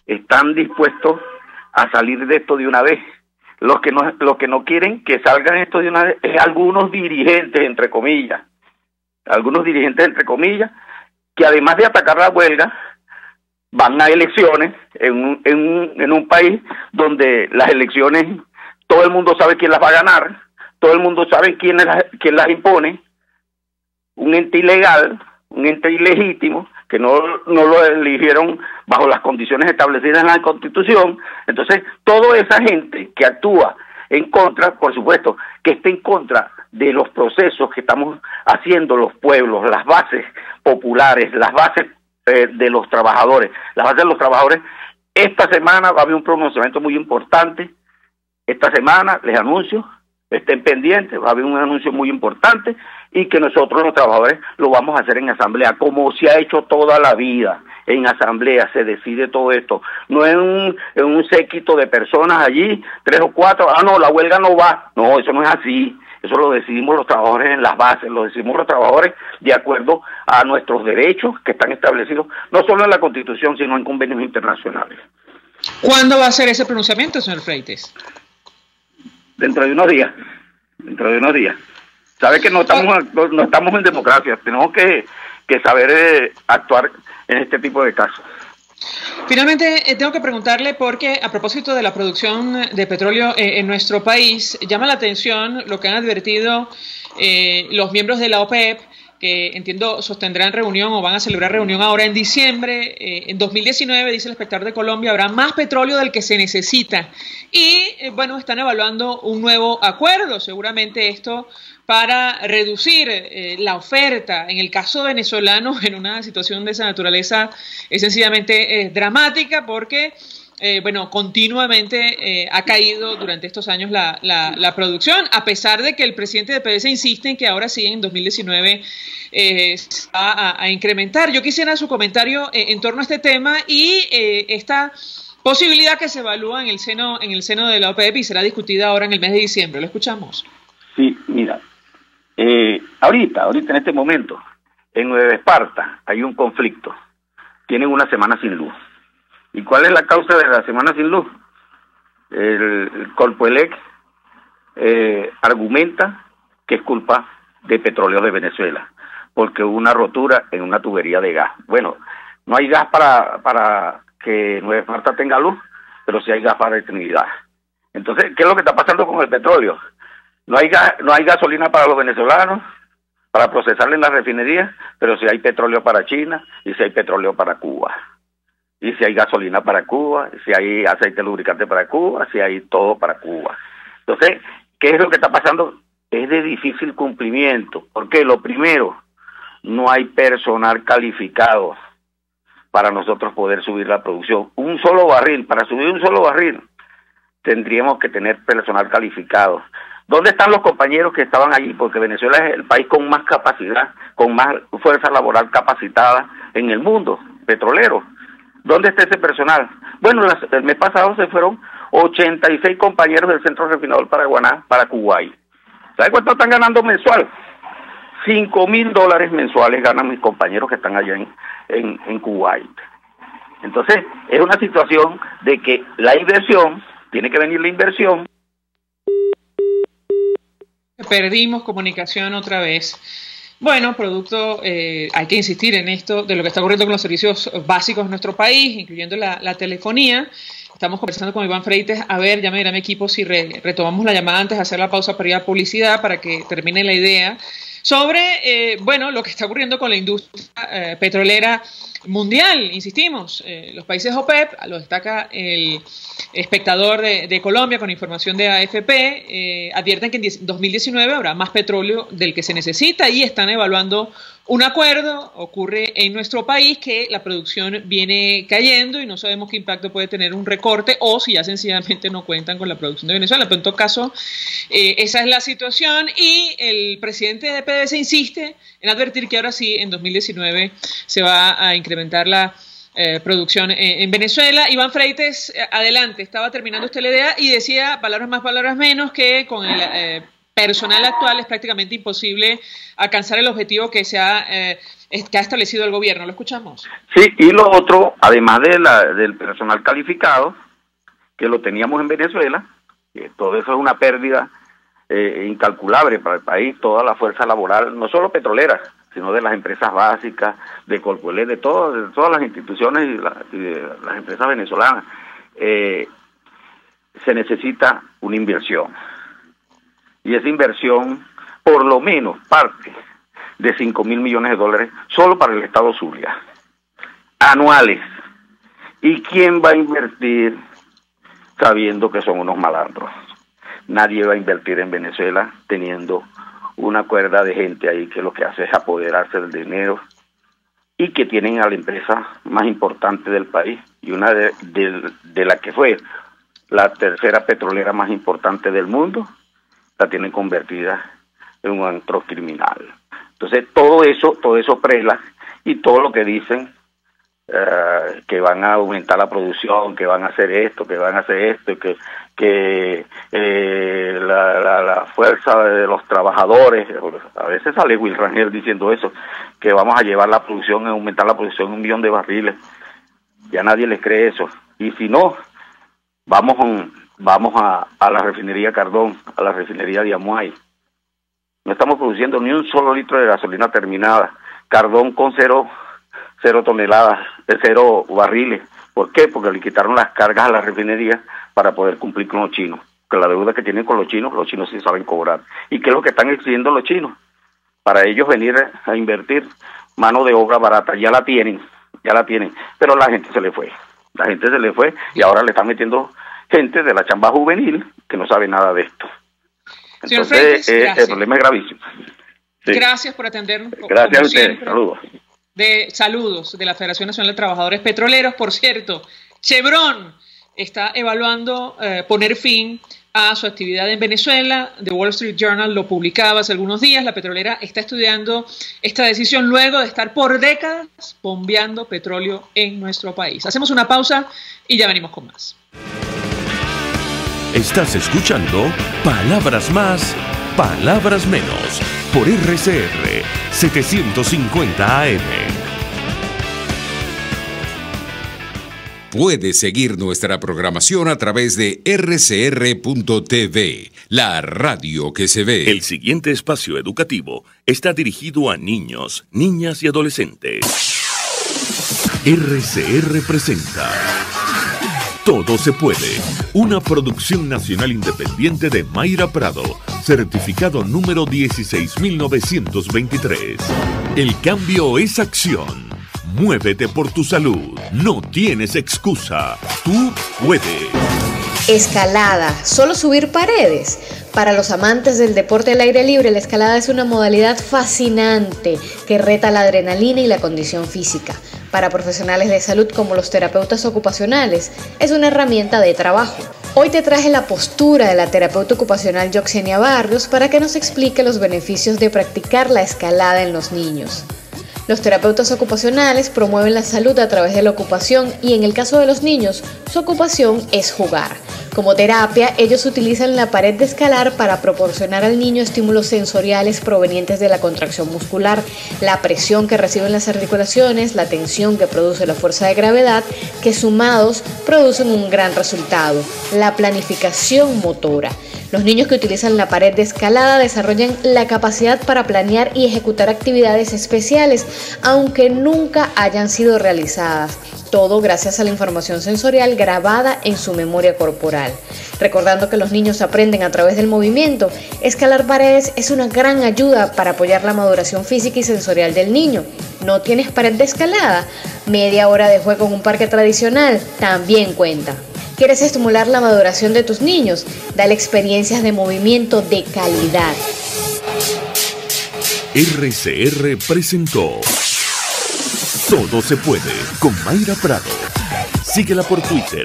están dispuestos a salir de esto de una vez. Los que no quieren que salgan esto de una vez es algunos dirigentes, entre comillas, que además de atacar la huelga, van a elecciones en un país donde las elecciones, todo el mundo sabe quién las va a ganar, todo el mundo sabe quién las impone, un ente ilegal, un ente ilegítimo, que no lo eligieron bajo las condiciones establecidas en la Constitución. Entonces, toda esa gente que actúa en contra, por supuesto, que esté en contra de los procesos que estamos haciendo los pueblos, las bases populares, las bases de los trabajadores, esta semana va a haber un pronunciamiento muy importante. Esta semana, les anuncio, estén pendientes, va a haber un anuncio muy importante y que nosotros los trabajadores lo vamos a hacer en asamblea, como se ha hecho toda la vida. En asamblea se decide todo esto, no en un séquito de personas allí, 3 o 4, no, la huelga no va. No, eso no es así, eso lo decidimos los trabajadores en las bases, lo decidimos los trabajadores de acuerdo a nuestros derechos que están establecidos, no solo en la Constitución, sino en convenios internacionales. ¿Cuándo va a ser ese pronunciamiento, señor Freites? Dentro de unos días. Sabe que no estamos en democracia, tenemos que saber actuar en este tipo de casos. Finalmente, tengo que preguntarle porque a propósito de la producción de petróleo en nuestro país, llama la atención lo que han advertido los miembros de la OPEP, que entiendo sostendrán reunión o van a celebrar reunión ahora en diciembre. En 2019, dice el Espectador de Colombia, habrá más petróleo del que se necesita. Y, bueno, están evaluando un nuevo acuerdo, seguramente esto para reducir la oferta. En el caso venezolano, en una situación de esa naturaleza, es sencillamente dramática porque bueno, continuamente ha caído durante estos años la producción, a pesar de que el presidente de PDVSA insiste en que ahora sí, en 2019, va a incrementar. Yo quisiera su comentario en torno a este tema y esta posibilidad que se evalúa en el seno de la OPEP y será discutida ahora en el mes de diciembre. ¿Lo escuchamos? Sí, mira, ahorita en este momento, en Nueva Esparta hay un conflicto. Tienen una semana sin luz. ¿Y cuál es la causa de la semana sin luz? El Colpuelec argumenta que es culpa de Petróleos de Venezuela, porque hubo una rotura en una tubería de gas. Bueno, no hay gas para que Nueva Esparta tenga luz, pero sí hay gas para Trinidad. Entonces, ¿qué es lo que está pasando con el petróleo? No hay gasolina para los venezolanos, para procesarla en las refinerías, pero sí hay petróleo para China y sí hay petróleo para Cuba. Y si hay gasolina para Cuba, si hay aceite lubricante para Cuba, si hay todo para Cuba. Entonces, ¿qué es lo que está pasando? Es de difícil cumplimiento, porque lo primero, no hay personal calificado para nosotros poder subir la producción. Un solo barril, para subir un solo barril, tendríamos que tener personal calificado. ¿Dónde están los compañeros que estaban allí? Porque Venezuela es el país con más capacidad, con más fuerza laboral capacitada en el mundo petrolero. ¿Dónde está ese personal? Bueno, el mes pasado se fueron 86 compañeros del Centro Refinador Paraguaná para Kuwait. ¿Sabe cuánto están ganando mensual? $5,000 mensuales ganan mis compañeros que están allá en Kuwait. Entonces, es una situación de que la inversión, tiene que venir la inversión. Perdimos comunicación otra vez. Bueno, producto, hay que insistir en esto de lo que está ocurriendo con los servicios básicos en nuestro país, incluyendo la telefonía. Estamos conversando con Iván Freites. A ver, ya me dirá mi equipo si retomamos la llamada antes de hacer la pausa para ir a publicidad, para que termine la idea sobre, bueno, lo que está ocurriendo con la industria petrolera mundial. Insistimos, los países OPEP, lo destaca el espectador de Colombia con información de AFP, advierten que en 2019 habrá más petróleo del que se necesita y están evaluando un acuerdo. Ocurre en nuestro país que la producción viene cayendo y no sabemos qué impacto puede tener un recorte o si ya sencillamente no cuentan con la producción de Venezuela. Pero en todo caso, esa es la situación y el presidente de PDVSA insiste en advertir que ahora sí, en 2019 se va a incrementar la producción en Venezuela. Iván Freites, adelante, estaba terminando usted la idea y decía, palabras más, palabras menos, que con el personal actual es prácticamente imposible alcanzar el objetivo que ha establecido el gobierno. ¿Lo escuchamos? Sí, y lo otro, además del personal calificado, que lo teníamos en Venezuela, todo eso es una pérdida incalculable para el país, toda la fuerza laboral, no solo petrolera, sino de las empresas básicas, de Colpuelé, de todas las instituciones y de las empresas venezolanas. Se necesita una inversión. Y esa inversión, por lo menos, parte de $5,000 millones solo para el estado Zulia, anuales. ¿Y quién va a invertir sabiendo que son unos malandros? Nadie va a invertir en Venezuela teniendo una cuerda de gente ahí que lo que hace es apoderarse del dinero y que tienen a la empresa más importante del país y una de la que fue la tercera petrolera más importante del mundo, la tienen convertida en un antro criminal. Entonces todo eso prela y todo lo que dicen que van a aumentar la producción, que van a hacer esto, que la fuerza de los trabajadores, a veces sale Will Rangel diciendo eso, que vamos a llevar la producción, a aumentar la producción 1 millón de barriles. Ya nadie les cree eso. Y si no, vamos a la refinería Cardón, a la refinería de Amuay. No estamos produciendo ni un solo litro de gasolina terminada. Cardón con cero toneladas, 0 barriles. ¿Por qué? Porque le quitaron las cargas a la refinería para poder cumplir con los chinos. Que la deuda que tienen con los chinos sí saben cobrar. ¿Y qué es lo que están exigiendo los chinos? Para ellos venir a invertir mano de obra barata. Ya la tienen. Pero la gente se le fue. Y ahora le están metiendo gente de la chamba juvenil que no sabe nada de esto. Entonces, el problema es gravísimo. Sí. Gracias por atendernos. Gracias a ustedes. Saludos. Saludos de la Federación Nacional de Trabajadores Petroleros. Por cierto, Chevron está evaluando poner fin a su actividad en Venezuela. The Wall Street Journal lo publicaba hace algunos días. La petrolera está estudiando esta decisión luego de estar por décadas bombeando petróleo en nuestro país. Hacemos una pausa y ya venimos con más. Estás escuchando Palabras Más, Palabras Menos por RCR 750 AM. Puedes seguir nuestra programación a través de rcr.tv, la radio que se ve. El siguiente espacio educativo está dirigido a niños, niñas y adolescentes. RCR presenta Todo se puede, una producción nacional independiente de Mayra Prado, certificado número 16923. El cambio es acción. Muévete por tu salud. No tienes excusa. Tú puedes. Escalada, ¿solo subir paredes? Para los amantes del deporte al aire libre, la escalada es una modalidad fascinante que reta la adrenalina y la condición física. Para profesionales de salud como los terapeutas ocupacionales, es una herramienta de trabajo. Hoy te traje la postura de la terapeuta ocupacional Yoxenia Barrios para que nos explique los beneficios de practicar la escalada en los niños. Los terapeutas ocupacionales promueven la salud a través de la ocupación y en el caso de los niños, su ocupación es jugar. Como terapia, ellos utilizan la pared de escalar para proporcionar al niño estímulos sensoriales provenientes de la contracción muscular, la presión que reciben las articulaciones, la tensión que produce la fuerza de gravedad, que sumados producen un gran resultado, la planificación motora. Los niños que utilizan la pared de escalada desarrollan la capacidad para planear y ejecutar actividades especiales, aunque nunca hayan sido realizadas. Todo gracias a la información sensorial grabada en su memoria corporal. Recordando que los niños aprenden a través del movimiento, escalar paredes es una gran ayuda para apoyar la maduración física y sensorial del niño. ¿No tienes pared de escalada? Media hora de juego en un parque tradicional también cuenta. ¿Quieres estimular la maduración de tus niños? Dale experiencias de movimiento de calidad. RCR presentó Todo se puede con Mayra Prado. Síguela por Twitter,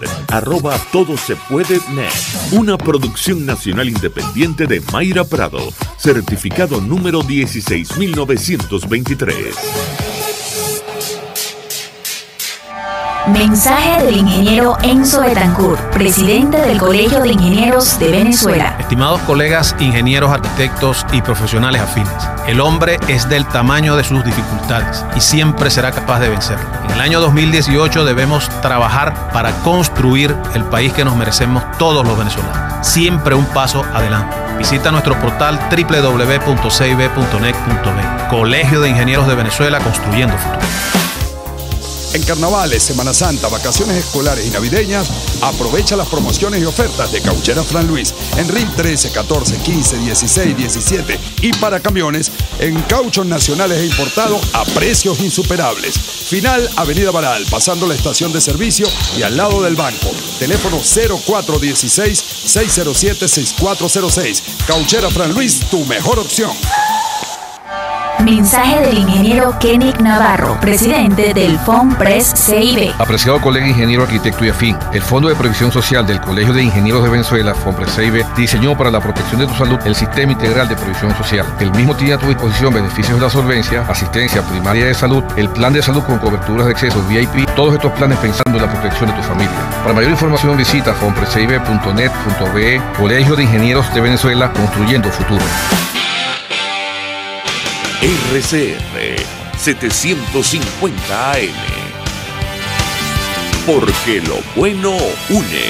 @todosepuedenet. Una producción nacional independiente de Mayra Prado, certificado número 16923. Mensaje del ingeniero Enzo Betancourt, presidente del Colegio de Ingenieros de Venezuela. Estimados colegas, ingenieros, arquitectos y profesionales afines, el hombre es del tamaño de sus dificultades y siempre será capaz de vencerlo. En el año 2018 debemos trabajar para construir el país que nos merecemos todos los venezolanos. Siempre un paso adelante. Visita nuestro portal www.cib.net.be. Colegio de Ingenieros de Venezuela, construyendo futuro. En carnavales, Semana Santa, vacaciones escolares y navideñas, aprovecha las promociones y ofertas de Cauchera Fran Luis en RIM 13, 14, 15, 16, 17 y para camiones en cauchos nacionales e importados a precios insuperables. Final Avenida Baral, pasando la estación de servicio y al lado del banco. Teléfono 0416-607-6406. Cauchera Fran Luis, tu mejor opción. Mensaje del ingeniero Kenick Navarro, presidente del FOMPRES CIB. Apreciado colega ingeniero, arquitecto y afín, el Fondo de Previsión Social del Colegio de Ingenieros de Venezuela, FOMPRES CIB, diseñó para la protección de tu salud el Sistema Integral de Previsión Social. El mismo tiene a tu disposición beneficios de la solvencia, asistencia primaria de salud, el plan de salud con coberturas de acceso VIP, todos estos planes pensando en la protección de tu familia. Para mayor información visita fomprescib.net.be. Colegio de Ingenieros de Venezuela, construyendo futuro. RCR 750 AM. Porque lo bueno une.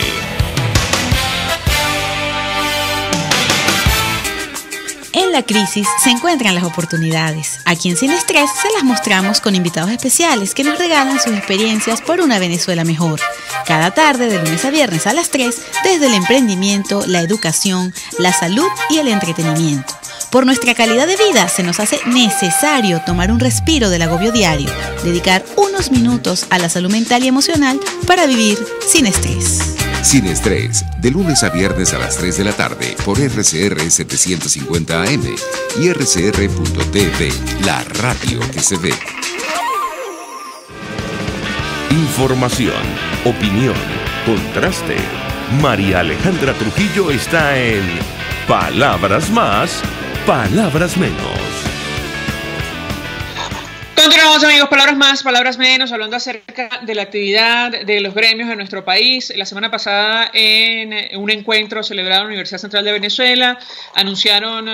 En la crisis se encuentran las oportunidades. Aquí en Sin Estrés se las mostramos con invitados especiales que nos regalan sus experiencias por una Venezuela mejor. Cada tarde, de lunes a viernes a las 3, desde el emprendimiento, la educación, la salud y el entretenimiento. Por nuestra calidad de vida se nos hace necesario tomar un respiro del agobio diario, dedicar unos minutos a la salud mental y emocional para vivir sin estrés. Sin Estrés, de lunes a viernes a las 3 de la tarde por RCR 750 AM y rcr.tv, la radio que se ve. Información, opinión, contraste. María Alejandra Trujillo está en Palabras Más, Palabras Menos. Continuamos, amigos, palabras más, palabras menos, hablando acerca de la actividad de los gremios de nuestro país. La semana pasada, en un encuentro celebrado en la Universidad Central de Venezuela, anunciaron,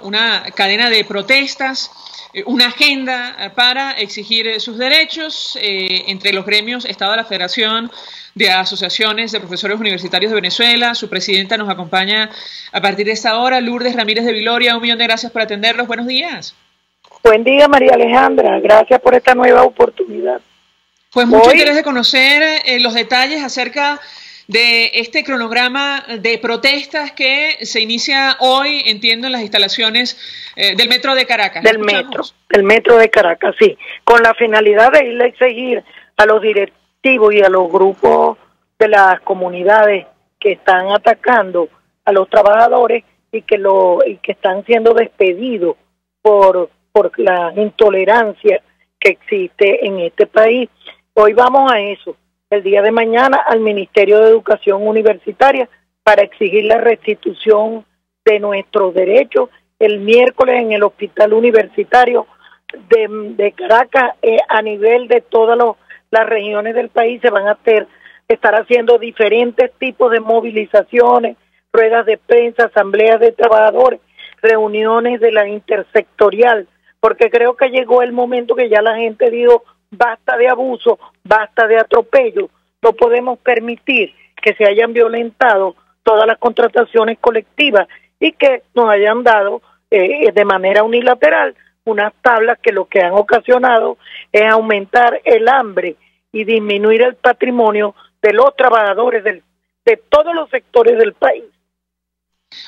una cadena de protestas, una agenda para exigir sus derechos. Entre los gremios estaba la Federación de Asociaciones de Profesores Universitarios de Venezuela. Su presidenta nos acompaña a partir de esta hora, Lourdes Ramírez de Viloria. 1 millón de gracias por atenderlos. Buenos días. Buen día, María Alejandra. Gracias por esta nueva oportunidad. Pues mucho interés de conocer los detalles acerca de este cronograma de protestas que se inicia hoy, entiendo, en las instalaciones del Metro de Caracas. Del Metro de Caracas, sí. Con la finalidad de ir a exigir a los directivos y a los grupos de las comunidades que están atacando a los trabajadores y que están siendo despedidos por la intolerancia que existe en este país. Hoy vamos a eso, el día de mañana al Ministerio de Educación Universitaria para exigir la restitución de nuestros derechos. El miércoles en el Hospital Universitario de Caracas, a nivel de todas las regiones del país, se van a estar haciendo diferentes tipos de movilizaciones, ruedas de prensa, asambleas de trabajadores, reuniones de la intersectorial, porque creo que llegó el momento que ya la gente dijo, basta de abuso, basta de atropello, no podemos permitir que se hayan violentado todas las contrataciones colectivas y que nos hayan dado de manera unilateral unas tablas que lo que han ocasionado es aumentar el hambre y disminuir el patrimonio de los trabajadores de todos los sectores del país.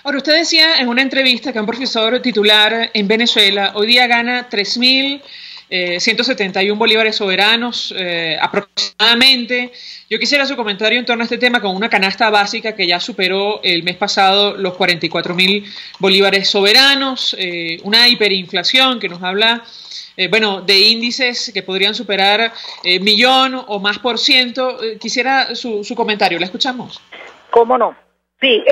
Ahora, usted decía en una entrevista que un profesor titular en Venezuela hoy día gana 3.171 bolívares soberanos aproximadamente. Yo quisiera su comentario en torno a este tema con una canasta básica que ya superó el mes pasado los 44.000 bolívares soberanos, una hiperinflación que nos habla de índices que podrían superar millón o más por ciento. Quisiera su comentario, ¿la escuchamos? ¿Cómo no? Sí,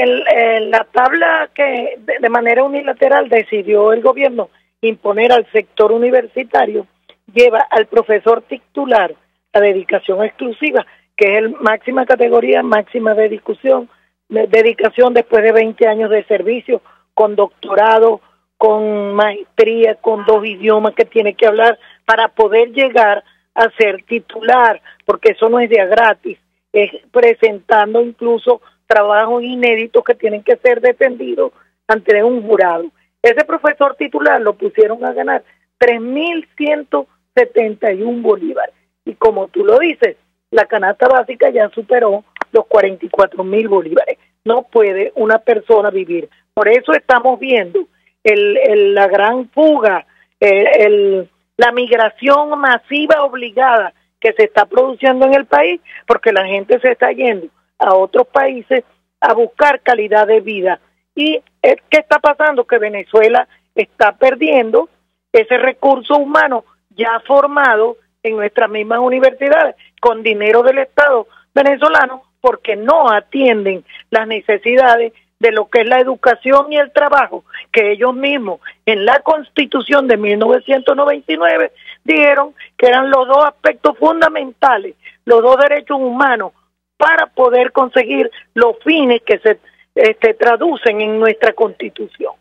la tabla que de manera unilateral decidió el gobierno imponer al sector universitario lleva al profesor titular la dedicación exclusiva, que es máxima categoría, máxima dedicación después de 20 años de servicio, con doctorado, con maestría, con 2 idiomas que tiene que hablar para poder llegar a ser titular, porque eso no es de a gratis, es presentando incluso trabajos inéditos que tienen que ser defendidos ante un jurado. Ese profesor titular lo pusieron a ganar 3.171 bolívares. Y como tú lo dices, la canasta básica ya superó los 44.000 bolívares. No puede una persona vivir. Por eso estamos viendo la gran fuga, la migración masiva obligada que se está produciendo en el país, porque la gente se está yendo a otros países a buscar calidad de vida. ¿Y qué está pasando? Que Venezuela está perdiendo ese recurso humano ya formado en nuestras mismas universidades con dinero del Estado venezolano, porque no atienden las necesidades de lo que es la educación y el trabajo, que ellos mismos en la Constitución de 1999 dijeron que eran los 2 aspectos fundamentales, los 2 derechos humanos para poder conseguir los fines que se traducen en nuestra Constitución.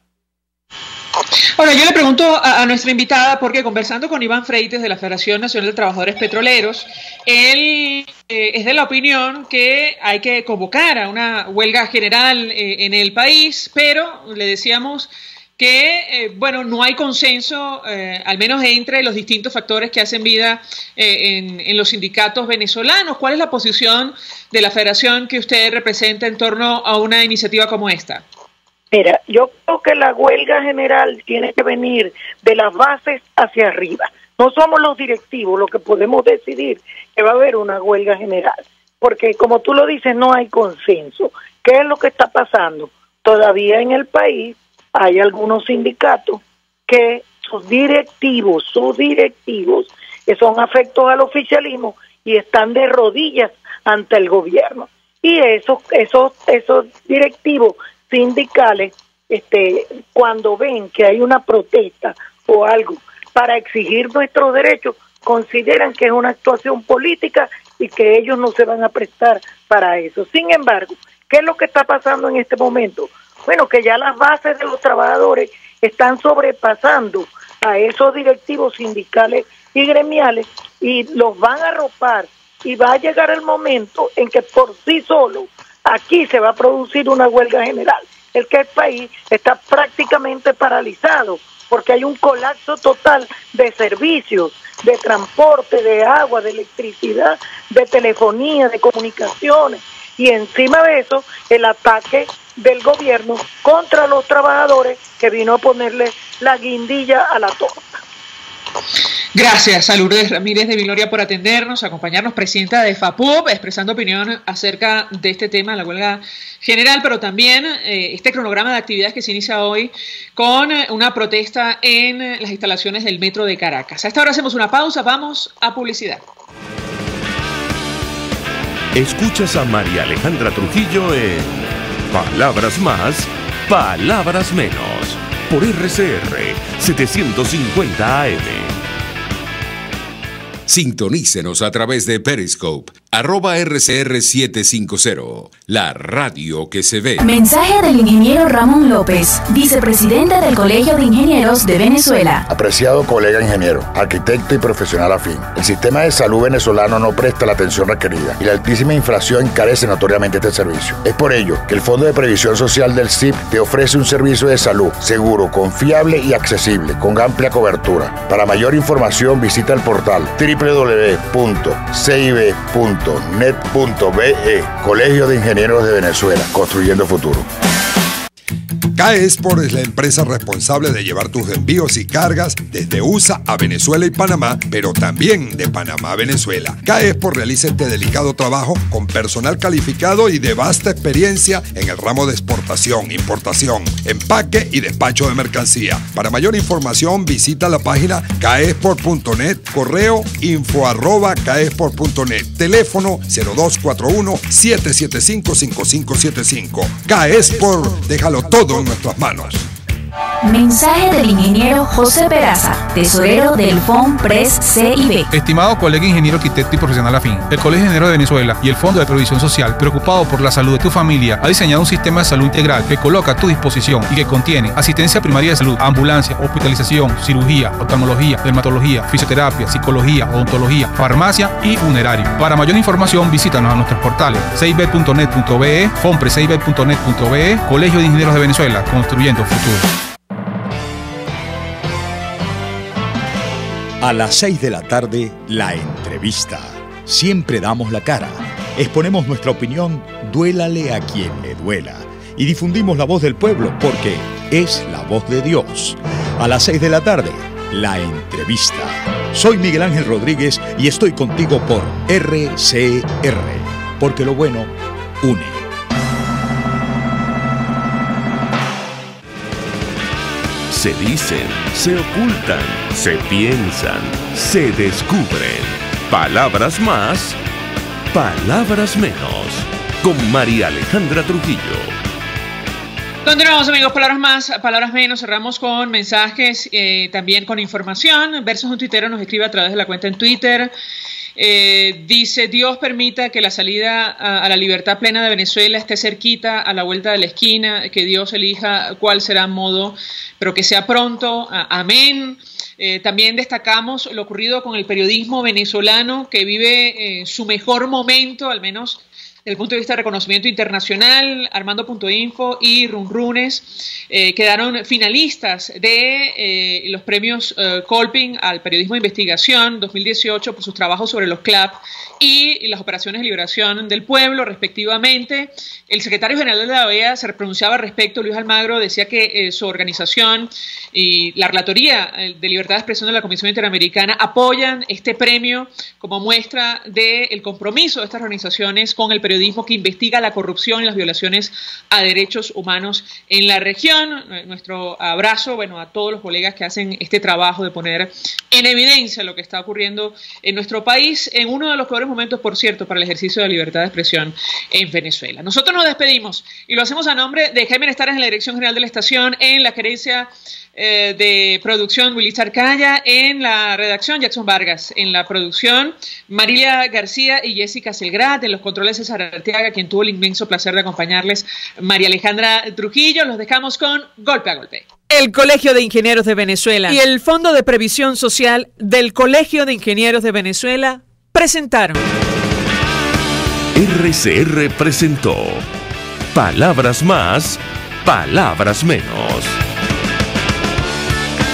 Ahora, yo le pregunto a nuestra invitada, porque conversando con Iván Freites de la Federación Nacional de Trabajadores Petroleros, él es de la opinión que hay que convocar a una huelga general en el país, pero le decíamos que, no hay consenso, al menos entre los distintos factores que hacen vida en los sindicatos venezolanos. ¿Cuál es la posición de la federación que usted representa en torno a una iniciativa como esta? Mira, yo creo que la huelga general tiene que venir de las bases hacia arriba. No somos los directivos los que podemos decidir que va a haber una huelga general, porque como tú lo dices, no hay consenso. ¿Qué es lo que está pasando? Todavía en el país hay algunos sindicatos que sus directivos que son afectos al oficialismo y están de rodillas ante el gobierno. Y esos directivos sindicales, cuando ven que hay una protesta o algo para exigir nuestros derechos, consideran que es una actuación política y que ellos no se van a prestar para eso. Sin embargo, ¿qué es lo que está pasando en este momento? Bueno, que ya las bases de los trabajadores están sobrepasando a esos directivos sindicales y gremiales y los van a arropar, y va a llegar el momento en que por sí solo aquí se va a producir una huelga general. El país está prácticamente paralizado porque hay un colapso total de servicios, de transporte, de agua, de electricidad, de telefonía, de comunicaciones, y encima de eso el ataque del gobierno contra los trabajadores, que vino a ponerle la guindilla a la torta. Gracias a Lourdes Ramírez de Viloria por atendernos, acompañarnos, presidenta de FAPUB, expresando opinión acerca de este tema, la huelga general, pero también este cronograma de actividades que se inicia hoy con una protesta en las instalaciones del Metro de Caracas. A esta hora hacemos una pausa, vamos a publicidad. Escuchas a María Alejandra Trujillo en Palabras Más, Palabras Menos, por RCR 750 AM. Sintonícenos a través de Periscope, @RCR750, la radio que se ve. Mensaje del ingeniero Ramón López, vicepresidente del Colegio de Ingenieros de Venezuela. Apreciado colega ingeniero, arquitecto y profesional afín, el sistema de salud venezolano no presta la atención requerida y la altísima inflación encarece notoriamente este servicio. Es por ello que el Fondo de Previsión Social del CIP te ofrece un servicio de salud seguro, confiable y accesible, con amplia cobertura. Para mayor información visita el portal www.cib.net.be, Colegio de Ingenieros de Venezuela, construyendo futuro. CAE Export es la empresa responsable de llevar tus envíos y cargas desde USA a Venezuela y Panamá, pero también de Panamá a Venezuela. CAE Export realiza este delicado trabajo con personal calificado y de vasta experiencia en el ramo de exportación, importación, empaque y despacho de mercancía. Para mayor información visita la página caexport.net, correo info@caexport.net, teléfono 0241-775-5575. CAE Export, déjalo todo en nuestras manos. Mensaje del ingeniero José Peraza, tesorero del FONPRES CIB. Estimado colega ingeniero, arquitecto y profesional afín, el Colegio de Ingenieros de Venezuela y el Fondo de Previsión Social, preocupado por la salud de tu familia, ha diseñado un sistema de salud integral que coloca a tu disposición y que contiene asistencia primaria de salud, ambulancia, hospitalización, cirugía, oftalmología, dermatología, fisioterapia, psicología, odontología, farmacia y funerario. Para mayor información, visítanos a nuestros portales cib.net.be, fonprescib.net.be, Colegio de Ingenieros de Venezuela, construyendo futuro. A las 6 de la tarde, la entrevista. Siempre damos la cara. Exponemos nuestra opinión, duélale a quien le duela. Y difundimos la voz del pueblo porque es la voz de Dios. A las 6 de la tarde, la entrevista. Soy Miguel Ángel Rodríguez y estoy contigo por RCR. Porque lo bueno une. Se dicen, se ocultan, se piensan, se descubren. Palabras más, palabras menos. Con María Alejandra Trujillo. Continuamos, amigos, palabras más, palabras menos. Cerramos con mensajes, también con información. Versus un tuitero nos escribe a través de la cuenta en Twitter. Dice: Dios permita que la salida a la libertad plena de Venezuela esté cerquita, a la vuelta de la esquina, que Dios elija cuál será el modo, pero que sea pronto. Amén. También destacamos lo ocurrido con el periodismo venezolano, que vive su mejor momento, al menos desde el punto de vista de reconocimiento internacional. Armando.info y Runrunes quedaron finalistas de los premios Colping al periodismo de investigación 2018 por sus trabajos sobre los CLAP y las operaciones de liberación del pueblo, respectivamente. El secretario general de la OEA se pronunciaba al respecto. Luis Almagro decía que su organización y la Relatoría de Libertad de Expresión de la Comisión Interamericana apoyan este premio como muestra del compromiso de estas organizaciones con el periodismo que investiga la corrupción y las violaciones a derechos humanos en la región. Nuestro abrazo, a todos los colegas que hacen este trabajo de poner en evidencia lo que está ocurriendo en nuestro país, en uno de los peores momentos, por cierto, para el ejercicio de la libertad de expresión en Venezuela. Nosotros nos despedimos y lo hacemos a nombre de Jaime Nestares en la dirección general de la estación, en la gerencia de producción Willis Arcaya, en la redacción Jackson Vargas, en la producción Marilia García y Jessica Selgrad, en los controles César Arteaga, quien tuvo el inmenso placer de acompañarles, María Alejandra Trujillo. Los dejamos con Golpe a Golpe. El Colegio de Ingenieros de Venezuela y el Fondo de Previsión Social del Colegio de Ingenieros de Venezuela presentaron. RCR presentó Palabras más, palabras menos.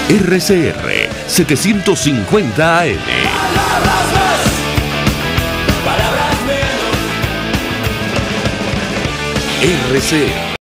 RCR 750 AM. Palabras más, palabras menos. RCR